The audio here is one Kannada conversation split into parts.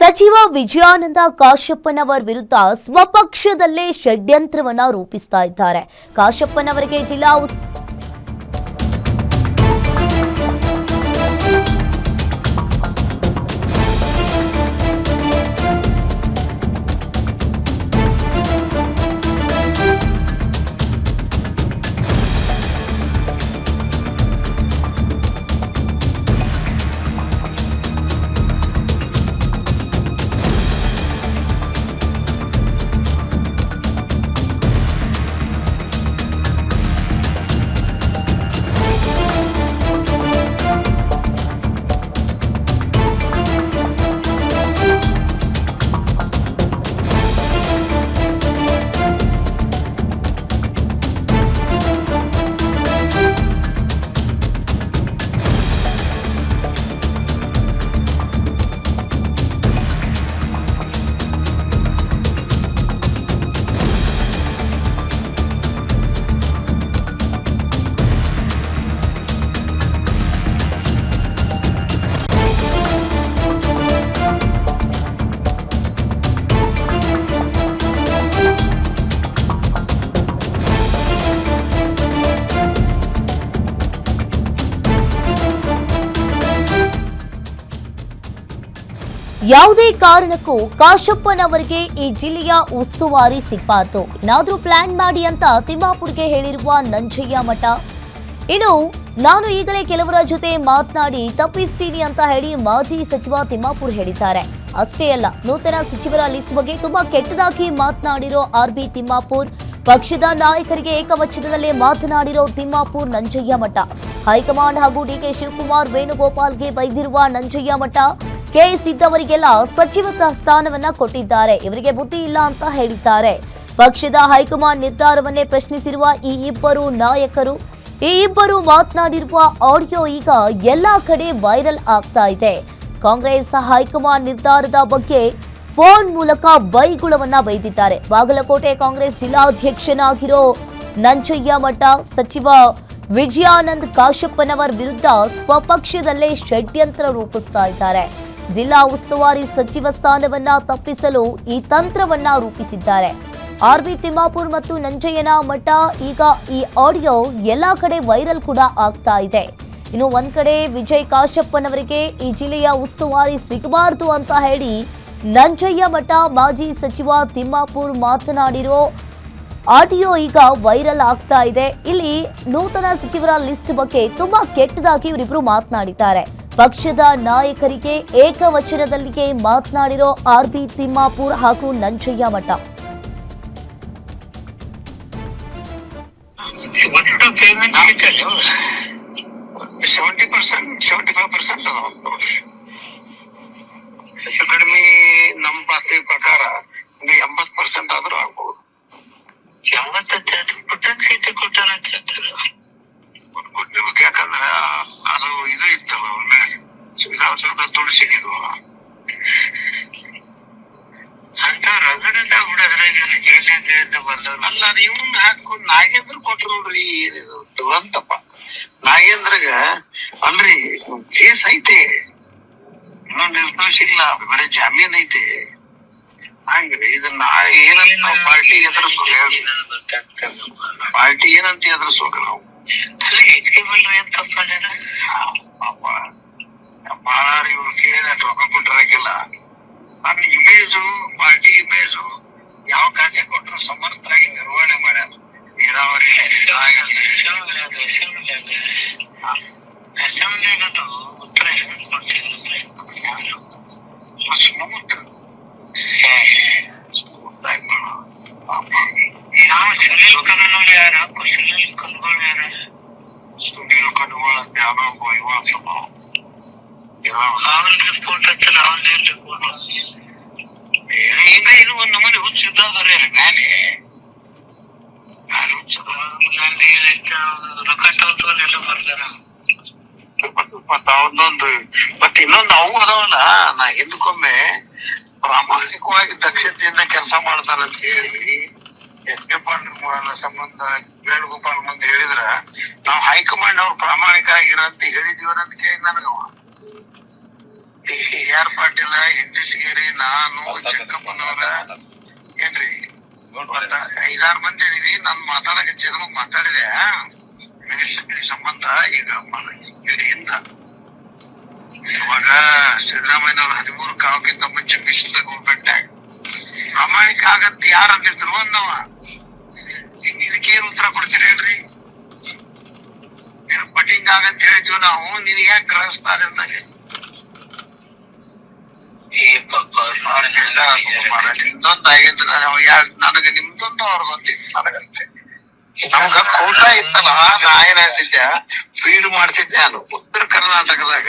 ಸಚಿವ ವಿಜಯಾನಂದ ಕಾಶಪ್ಪನವರ ವಿರುದ್ಧ ಸ್ವಪಕ್ಷದಲ್ಲೇ ಷಡ್ಯಂತ್ರವನ್ನ ರೂಪಿಸ್ತಾ ಇದ್ದಾರೆ. ಕಾಶಪ್ಪನವರಿಗೆ ಜಿಲ್ಲಾ ಯಾವುದೇ ಕಾರಣಕ್ಕೂ ಕಾಶಪ್ಪನವರಿಗೆ ಈ ಜಿಲ್ಲೆಯ ಉಸ್ತುವಾರಿ ಸಿಗಬಾರ್ದು, ಏನಾದ್ರೂ ಪ್ಲಾನ್ ಮಾಡಿ ಅಂತ ತಿಮ್ಮಾಪುರ್ಗೆ ಹೇಳಿರುವ ನಂಜಯ್ಯ ಮಠ. ಇನ್ನು ನಾನು ಈಗಲೇ ಕೆಲವರ ಜೊತೆ ಮಾತನಾಡಿ ತಪ್ಪಿಸ್ತೀನಿ ಅಂತ ಹೇಳಿ ಮಾಜಿ ಸಚಿವ ತಿಮ್ಮಾಪುರ್ ಹೇಳಿದ್ದಾರೆ. ಅಷ್ಟೇ ಅಲ್ಲ, ನೂತನ ಸಚಿವರ ಲಿಸ್ಟ್ ಬಗ್ಗೆ ತುಂಬಾ ಕೆಟ್ಟದಾಗಿ ಮಾತನಾಡಿರೋ ಆರ್ಬಿ ತಿಮ್ಮಾಪುರ್, ಪಕ್ಷದ ನಾಯಕರಿಗೆ ಏಕವಚನದಲ್ಲೇ ಮಾತನಾಡಿರೋ ತಿಮ್ಮಾಪುರ್ ನಂಜಯ್ಯ ಮಠ, ಹೈಕಮಾಂಡ್ ಹಾಗೂ ಡಿಕೆ ಶಿವಕುಮಾರ್ ವೇಣುಗೋಪಾಲ್ಗೆ ಬೈದಿರುವ ನಂಜಯ್ಯ ಮಠ, ಕೆಎಸ್ ಇದ್ದವರಿಗೆಲ್ಲ ಸಚಿವ ಸ್ಥಾನವನ್ನ ಕೊಟ್ಟಿದ್ದಾರೆ, ಇವರಿಗೆ ಬುದ್ಧಿ ಇಲ್ಲ ಅಂತ ಹೇಳಿದ್ದಾರೆ. ಪಕ್ಷದ ಹೈಕಮಾಂಡ್ ನಿರ್ಧಾರವನ್ನೇ ಪ್ರಶ್ನಿಸಿರುವ ಈ ಇಬ್ಬರು ನಾಯಕರು, ಈ ಇಬ್ಬರು ಮಾತನಾಡಿರುವ ಆಡಿಯೋ ಈಗ ಎಲ್ಲಾ ಕಡೆ ವೈರಲ್ ಆಗ್ತಾ ಇದೆ. ಕಾಂಗ್ರೆಸ್ ಹೈಕಮಾಂಡ್ ನಿರ್ಧಾರದ ಬಗ್ಗೆ ಫೋನ್ ಮೂಲಕ ಬೈಗುಳವನ್ನ ಬೈದಿದ್ದಾರೆ. ಬಾಗಲಕೋಟೆ ಕಾಂಗ್ರೆಸ್ ಜಿಲ್ಲಾಧ್ಯಕ್ಷನಾಗಿರೋ ನಂಜಯ್ಯ ಮಠ ಸಚಿವ ವಿಜಯಾನಂದ್ ಕಾಶಪ್ಪನವರ ವಿರುದ್ಧ ಸ್ವಪಕ್ಷದಲ್ಲೇ ಷಡ್ಯಂತ್ರ ರೂಪಿಸ್ತಾ ಇದ್ದಾರೆ. ಜಿಲ್ಲಾ ಉಸ್ತುವಾರಿ ಸಚಿವ ಸ್ಥಾನವನ್ನ ತಪ್ಪಿಸಲು ಈ ತಂತ್ರವನ್ನ ರೂಪಿಸಿದ್ದಾರೆ. ಆರ್ಬಿ ತಿಮ್ಮಾಪುರ್ ಮತ್ತು ನಂಜಯ್ಯನ ಮಠ ಈಗ ಈ ಆಡಿಯೋ ಎಲ್ಲಾ ಕಡೆ ವೈರಲ್ ಕೂಡ ಆಗ್ತಾ ಇದೆ. ಇನ್ನು ಒಂದ್ ಕಡೆ ವಿಜಯ್ ಕಾಶಪ್ಪನವರಿಗೆ ಈ ಜಿಲ್ಲೆಯ ಉಸ್ತುವಾರಿ ಸಿಗಬಾರದು ಅಂತ ಹೇಳಿ ನಂಜಯ್ಯ ಮಠ ಮಾಜಿ ಸಚಿವ ತಿಮ್ಮಾಪುರ್ ಮಾತನಾಡಿರೋ ಆಡಿಯೋ ಈಗ ವೈರಲ್ ಆಗ್ತಾ ಇದೆ. ಇಲ್ಲಿ ನೂತನ ಸಚಿವರ ಲಿಸ್ಟ್ ಬಗ್ಗೆ ತುಂಬಾ ಕೆಟ್ಟದಾಗಿ ಇವರಿಬ್ರು ಮಾತನಾಡಿದ್ದಾರೆ. ಪಕ್ಷದ ನಾಯಕರಿಗೆ ಏಕವಚನದಲ್ಲಿಯೇ ಮಾತನಾಡಿರೋ ಆರ್ಬಿ ತಿಮ್ಮಾಪುರ್ ಹಾಗೂ ನಂಜಯ್ಯ ಮಠ. ಕಡಿಮೆ ನಮ್ಮ ಬಾತ್ಮಿ ಪ್ರಕಾರ 80% ಆದ್ರೂ ಆಗ್ಬೋದು. 80% ಸೀಟ್ ಕೊಟ್ಟಾರ ಅಂತ ಹೇಳ್ತಾರೆ. ಕೊಟ್ಟಿರ್ಬೇಕು, ಯಾಕಂದ್ರೆ ಅದು ಇದು ಇತ್ತಲ್ಲ, ಒಳ್ಳೆ ವಿಧಾನಸೌಧ ತುಳಸಿಗಿದ್ವು ಅಂತ ರಗಡದ ಬಿಡೋದ್ರಾಗ ಬಂದಲ್ಲ. ಅದು ಇವನ್ ಹಾಕೊಂಡು ನಾಗೇಂದ್ರ ಕೊಟ್ರು ನೋಡ್ರಿ, ದುರಂತಪ್ಪ. ನಾಗೇಂದ್ರಗ ಅಲ್ರಿ ಕೇಸ್ ಐತೆ, ಇನ್ನೊಂದು ನಿರ್ದೋಷ ಇಲ್ಲ, ಬರೀ ಜಾಮೀನ್ ಐತೆ. ಹಂಗ್ರಿ ಇದನ್ನ ಏನಂತ ನಾವು ಪಾರ್ಟಿಗೆ ಎದುರಿಸೋದು, ಪಾರ್ಟಿ ಏನಂತ ಎದುರಿಸೋಕ ನಾವು ಬಾಳ ಇವ್ರು ಕೇಳಿ ರೊಕ್ಕ ಕೊಟ್ಟಿರಕಿಲ್ಲ. ನನ್ನ ಇಮೇಜು, ಪಾರ್ಟಿ ಇಮೇಜು ಯಾವ ಖಾತೆ ಕೊಟ್ಟರು ಸಮರ್ಥರಾಗಿ ನಿರ್ವಹಣೆ ಮಾಡ್ಯಾರ. ನೀರಾವರಿ ಅಸೆಂಬ್ಲಿಗದು ಉತ್ತರ ಹೆಂಗ್ ಕೊಡ್ತಿದ್ರೆ ಸ್ಮೂತ್ ಯಾವ ಸುನೀಲ್ ಕನ್ನುಗಳು ಯಾರ, ಸುನೀಲ್ ಕನ್ನುಗಳು ಯಾರ, ಸುನೀಲ್ ಕನ್ನುಗಳು ಅಂತ ಯಾವ್ದೋ ಇವ ಸ್ವಲ್ಪ ಅವನ ರಿಪೋರ್ಟ್ ಹಚ್ಚಲ್ಲ, ಅವನ ರಿಪೋರ್ಟ್ ಈಗ ಇದು ಒಂದ್ ನಮೂನೆ ಹುಚ್ಚಿದ್ದಾದ್ರೆ ಮ್ಯಾಲೆ ರೊಕ್ಕ ತಗೊಂಡ್ರೆಲ್ಲ ಬರ್ತಾರ. ಮತ್ತ ಅವನೊಂದು ಮತ್ತೆ ಇನ್ನೊಂದು ಅವು ಅದಾವಲ್ಲ, ನಾ ಹಿಂದಕ್ಕೊಮ್ಮೆ ಪ್ರಾಮಾಣಿಕವಾಗಿ ದಕ್ಷತೆಯಿಂದ ಕೆಲಸ ಮಾಡ್ತಾನಂತ ಹೇಳಿ ಎಸ್ ಕೆ ಪಾಟೀಲ್ ಸಂಬಂಧ ವೇಣುಗೋಪಾಲ್ ಮುಂದೆ ಹೇಳಿದ್ರ ನಾವು ಹೈಕಮಾಂಡ್ ಅವ್ರು ಪ್ರಾಮಾಣಿಕ ಆಗಿರಂತ ಹೇಳಿದೀವನಂತ ಕೇಳಿ ನನಗವ ಆರ್ ಪಾಟೀಲ, ಹೆಂಡಸಿಗೇರಿ, ನಾನು, ಜಕ್ಕಪ್ಪನವರ ಏನ್ರಿ ಒಂದ 5-6 ಮಂದಿ ಇದೀವಿ. ನಾನ್ ಮಾತಾಡಕ್ ಹಚ್ಚಿದ್ರು ಮಾತಾಡಿದೆ ಮಿನಿಸ್ಟ್ರಿ ಸಂಬಂಧ. ಈಗ ಹಿಂದ ಇವಾಗ ಸಿದ್ದರಾಮಯ್ಯನವ್ರ 13 ಕಾವಕ್ಕಿಂತ ಮುಂಚೆ ಮಿಶ್ರ ಗೌರ್ಮೆಂಟ್ ಪ್ರಾಮಾಣಿಕ ಆಗಂತ ಯಾರ ಅಂದಿದ್ರು ಅಂದವ. ಇದಕ್ಕೇನ್ ಉತ್ತರ ಕೊಡ್ತೀರಿ ಹೇಳ್ರಿ? ನೀನು ಪಟಿಂಗ್ ಆಗಂತ ಹೇಳಿದ್ವಿ ನಾವು, ನೀನ್ ಯಾಕೆ ಗ್ರಹಿಸ್ತಾರೆ ಅಂದಾಗೆ ನಿಮ್ದೊಂದು ಆಗಿದ್ದು ನನಗೆ ನಿಮ್ದೊಂದು ಅವ್ರದೊಂದಿತ್ತು ನನಗಷ್ಟೇ. ನಮ್ಗ ಕೂಟ ಇತ್ತಲ್ಲ, ನಾ ಏನ್ ಹೇಳ್ತಿದ್ದೆ, ಫೀಡ್ ಮಾಡ್ತಿದ್ದೆ ನಾನು. ಉತ್ತರ ಕರ್ನಾಟಕದಾಗ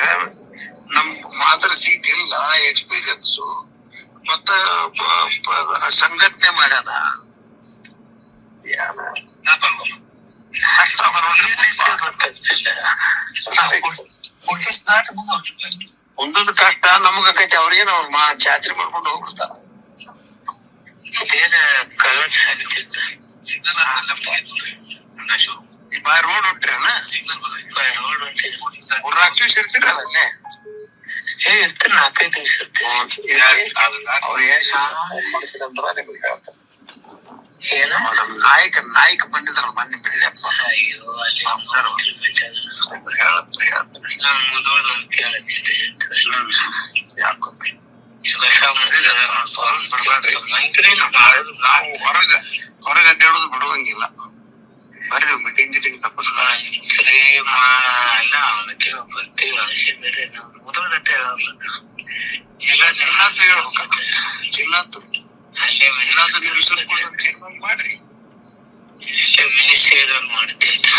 ನಮ್ ಮಾತ್ರ ಸೀಟ್ ಇಲ್ಲ, ಎಕ್ಸ್ಪೀರಿಯನ್ಸು ಮತ್ತ ಸಂಘಟನೆ ಮಾಡ್ಯಾನ. ಒಂದೊಂದು ಕಷ್ಟ ನಮಗೈತಿ, ಅವ್ರೇನು ಅವ್ರ ಜಾತ್ರೆ ಮಾಡ್ಕೊಂಡು ಹೋಗ್ಬಿಡ್ತಾರ. ಬಾಯ್ ರೋಡ್ ಹೊಂಟ್ರೇನ? ರಾತ್ರಿ ಇರ್ತೀರಲ್ಲ ಅಲ್ಲೇ? ಇರ್ತೀನಿ, 4-5 ದಿವಸ ಏನು ನಾಯಕ ಬಂದಿದ್ರಲ್ಲ ಮೊನ್ನೆ ಬೆಳ್ಳಪ್ಪ. ನಾವು ಹೊರಗ ಅಡ್ಡಾಡೋದು ಬಿಡುವಂಗಿಲ್ಲ. ಬರ್ರಿ ಮೀಟಿಂಗ್ ಗಿಟಿಂಗ್ ಚಿನ್ನತ್ತು ಹೇಳ್ಬೇಕಂತ. ಚಿನ್ನತ್ತು ಮಾಡ್ರಿ ಮಿನಿಸ್ಟ್ರಿ ಮಾಡುತ್ತೈತೆ.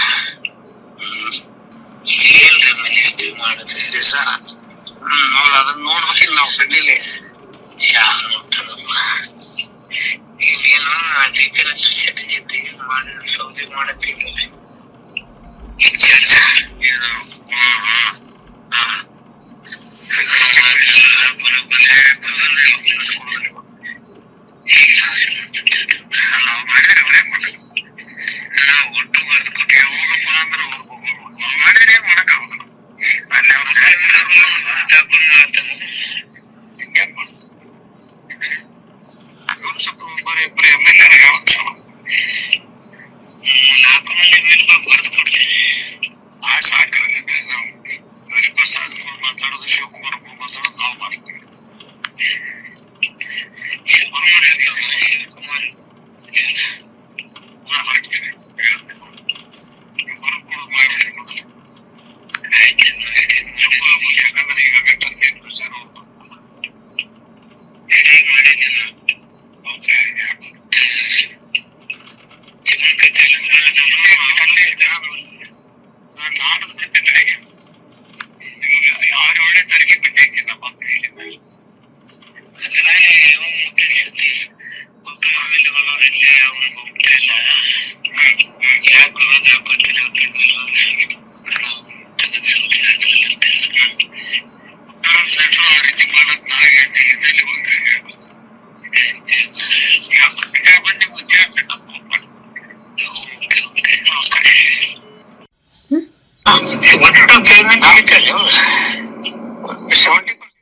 ಮಿನಿಸ್ಟ್ರಿ ಮಾಡುತ್ತೆ ನೋಡ, ಅದನ್ನ ನೋಡ್ಬೇಕಿಲ್ಲ ನಾವು ಕಣ್ಣಿಲೆ. ಯಾರು ನೋಡ್ತಾರಪ್ಪ? ಈಗೇನು ಟೀಚರ್ ಸೆಟ್ಟಿಂಗ್ ಐತಿ, ಮಾಡಿದ ಸೌದಿ ಮಾಡತ್ತೀವಿ. ಒಟ್ಟು ಬರ್ದ್ಕೊಟ್ಟೆ ಹೋಗಪ್ಪ ಅಂದ್ರೆ ಮಾಡಿದ್ರೆ ಏನ್ ಮಾಡಕ್ ಆಗುದಿಲ್ಲ. ಅಲ್ಲಿ ಸ್ವಲ್ಪ ಬರೀ MLA 4 ಮಂದಿ MLA ಬರ್ದು ಕೊಡ್ತೀನಿ. ಸಾಕಾಗತ್ತೆ. ನಾವು ಹರಿಪ್ರಸಾದ್ ಮಾತಾಡೋದು, ಶಿವಕುಮಾರ್ ಮಾತಾಡೋದು ನಾವು ಮಾಡ್ತೀವಿ. ಶಿವಕುಮಾರ್ ಹಾಕ್ತೀವಿ ಯಾಕಂದ್ರೆ ಈಗ ಪ್ರಚಾರ ನಾನು ಬಿಟ್ಟಿದ್ದೆ. ನಿಮ್ಗೆ 6-7ನೇ ತಾರೀಕಿಗೆ ಬಿಟ್ಟೈತಿ ನಮ್ಮ ಮುಖ್ಯಸ್ಥಿತಿ MLA ಅವನು ಹೋಗ್ತಾ ಇಲ್ಲ. ಯಾಕೆ ಗೊತ್ತಿಲ್ಲ. ಆ ರೀತಿ ಮಾಡೋದ್ ನಾಳೆ ಹೋಗ್ತಾರೆ.